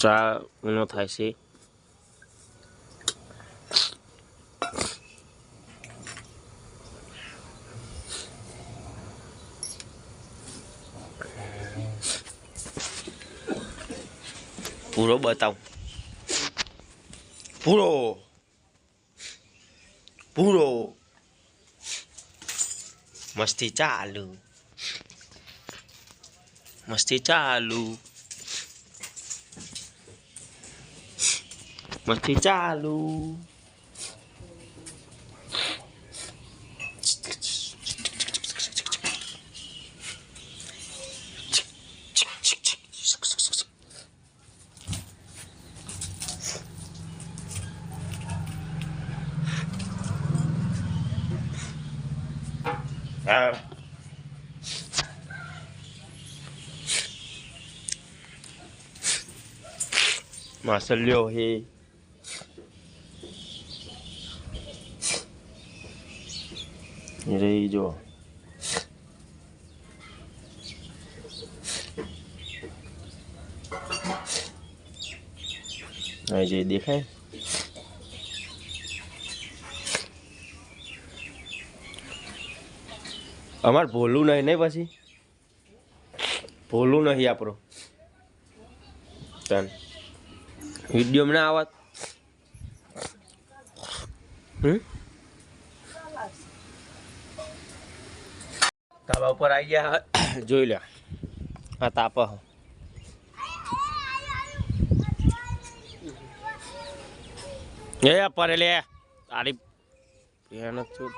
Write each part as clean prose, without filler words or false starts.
ચા નો થાય છે પૂરો બતાવ પૂરો પૂરો મસ્તી ચાલુ મસ્તી ચાલુ મસ્તી ચાલુ માસલ્યો હે રહી જો આ જે દેખાય અમાર ભોલું નહીં ને પછી ભોલું નહીં આપણો તન વિડીયો ના આવત તાબા ઉપર આવી ગયા જોઈ લે હા તાપ એ પરે લે તારી મહેનત છું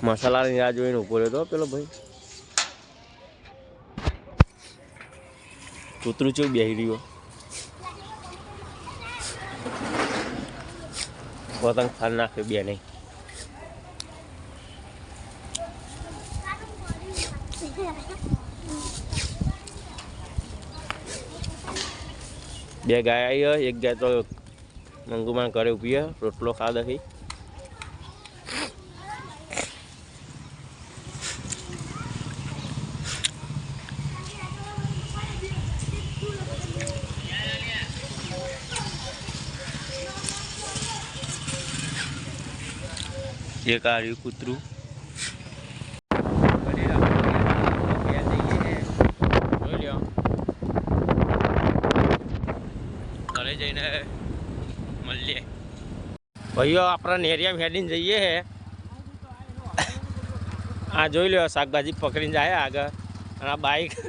મસાલાની રાહ જોઈને ઉભો રહ્યો તો પેલો ભાઈ કૂતરું ચેવું બેહી રહ્યો પતંગ ખાન નાખ્યો બે નહીં બે ગાય આવી એક ગાય તો મંગુમાન કરે ઉભી રોટલો ખા દખી एक आ रही कुतरू घरे जईने मळीए भाईओ अपना नेरिया हेडीने जईए है आ जोई लो शाकभाजी पकड़ीने जाए आगे अने आ बाइक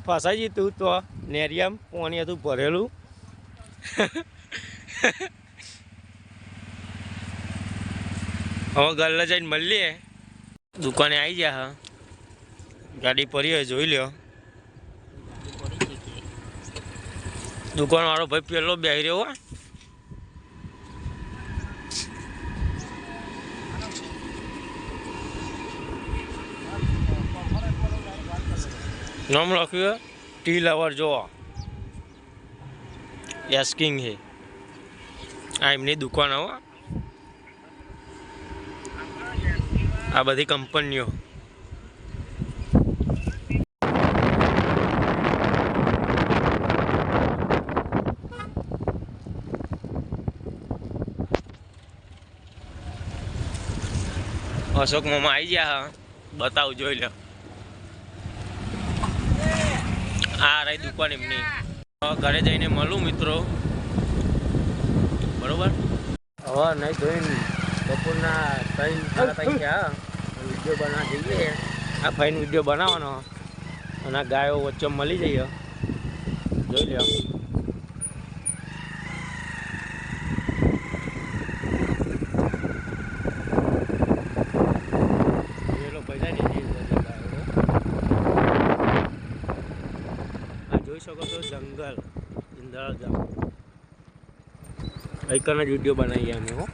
फसाई जीतुं तो नेरिया पाणी हतुं भरेलुं હવે ગલ્લે જઈને મળીએ દુકાને આવી ગયા હા ગાડી પડી હોય જોઈ લ્યો દુકાન વાળો ભાઈ પેલો બેહી રહ્યો નામ લખ્યું ટી લવર જો એસ્કિંગ હે આ એમની દુકાન હો આ બધી કંપનીઓ અશોક મામા આવી ગયા બતાવું જોઈ લો આ રહી દુકાન એમની ઘરે જઈને મળું મિત્રો બરોબર હવે નહીં જોઈને બપોરના 3-3:30 થયા વિડીયો બનાવવા જઈએ આ ફાઇન વિડીયો બનાવવાનો અને આ ગાયો વચ્ચે મળી જઈએ જોઈ લો જોઈ શકો છો જંગલ ઇન્દ્રાળ ગામ આઈકન જ વિડીયો બનાવીએ અમે હો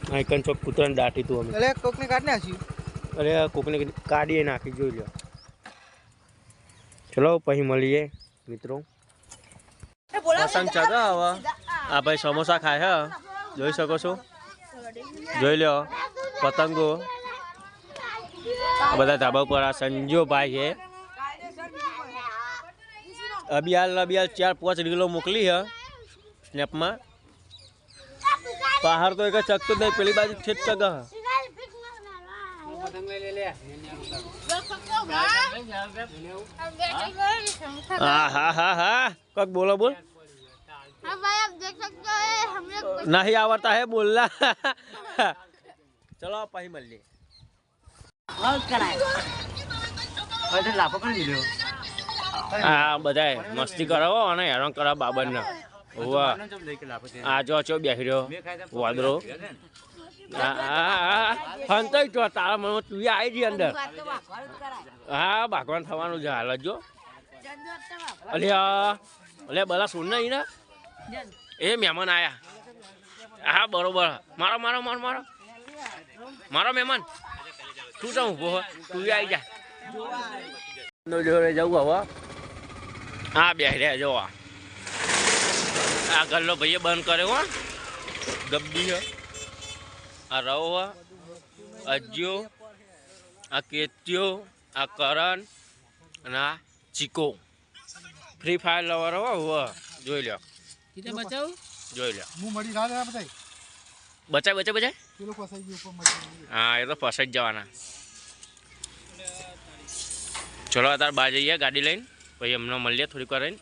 આઈકન ચોક કૂતરાને દાટી તું અમે અરે કોકને કાઢી નાખી અરે કોકને કાઢીએ નાખી જોઈ લો ચલો પછી મળીએ મિત્રો પસંદ છે હવે આ ભાઈ સમોસા ખાય હે જોઈ શકો છો જોઈ લો પતંગો આ બધા ધાબા ઉપર આ સંજોભાઈ છે અબિયાલ 4-5 રીલો મોકલી હે સ્નેપમાં. બહાર તો એક ચકતો જ નહીં, પેલી બાજુ ઠેઠ ચગ હા હા હા હા કક બોલો બોલ. नहीं आवड़ता है बोलना. चलो પછી મળીએ. હા બધા મસ્તી કરાવો અને હેરાન કરાવો બાબરને. આ જો ચો બેસી રહ્યો વાદરો. હંતાઈ તો તારા મને તું આવી જઈ અંદર. હા ભાગવાન થવાનું છે હાલ જો. અલે બધા સુન નહીં ને એ મહેમાન આયા. હા બરોબર મારો મારો મારો મારો મારો મહેમાન તું તો ઊભો તું આવી જા. જોડે જવું હવે. હા બેસી રહ્યા જો આ ગલ્લો ભાઈએ બંધ કર્યો હો. ગબ્બી હે આ રવો હે અજ્યો આ કેત્યો આ કરણ અને આ ચીકો ફ્રી ફાયર લવર હો. જોઈ લો બચાવ જોઈ લો બચાય બચાય બચાય. હા એ તો ફસાઈ જ જવાના. ચલો અત્યારે બહાર જઈએ ગાડી લઈને પછી એમને મળીએ થોડીક વાર રહીને.